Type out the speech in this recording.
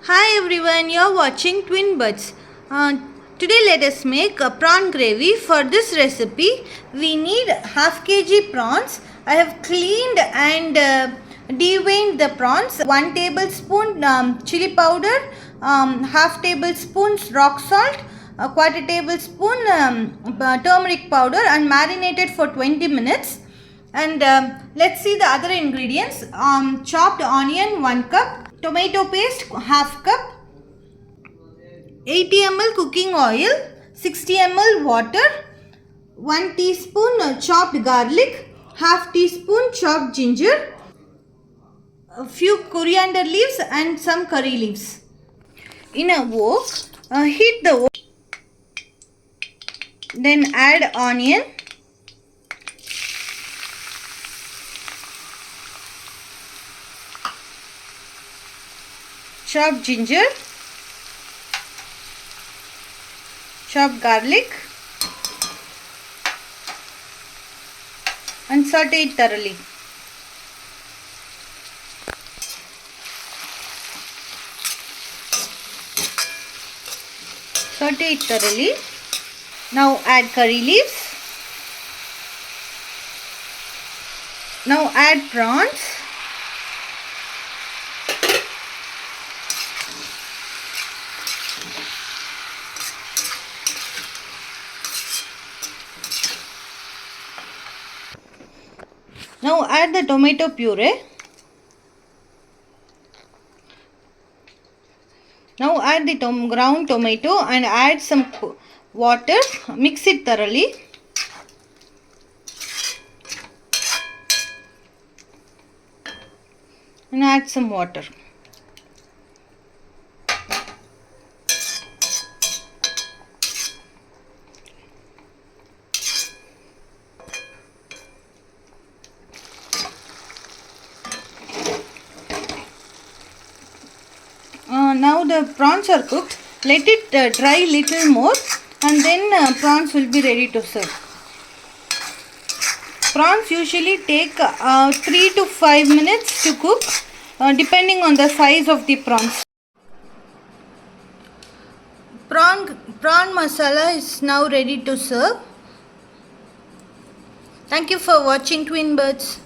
Hi everyone, you're watching Twin Buds. Today let us make a prawn gravy. For this recipe, we need half kg prawns. I have cleaned and deveined the prawns. 1 tablespoon chili powder, half tablespoon rock salt, a quarter tablespoon turmeric powder, and marinated for 20 minutes. And let's see the other ingredients. Chopped onion 1 cup, tomato paste half cup, 80 ml cooking oil, 60 ml water, 1 teaspoon chopped garlic, half teaspoon chopped ginger, a few coriander leaves and some curry leaves. In a wok, heat the wok, then add onion, chopped ginger, chopped garlic and saute it thoroughly. Saute it thoroughly. Now add curry leaves. Now add prawns. Now add the tomato puree. Now add the ground tomato and add some water. Mix it thoroughly. And add some water. Now the prawns are cooked. Let it dry little more and then prawns will be ready to serve. Prawns usually take 3 to 5 minutes to cook depending on the size of the prawns. Prawn masala is now ready to serve. Thank you for watching Twin Birds.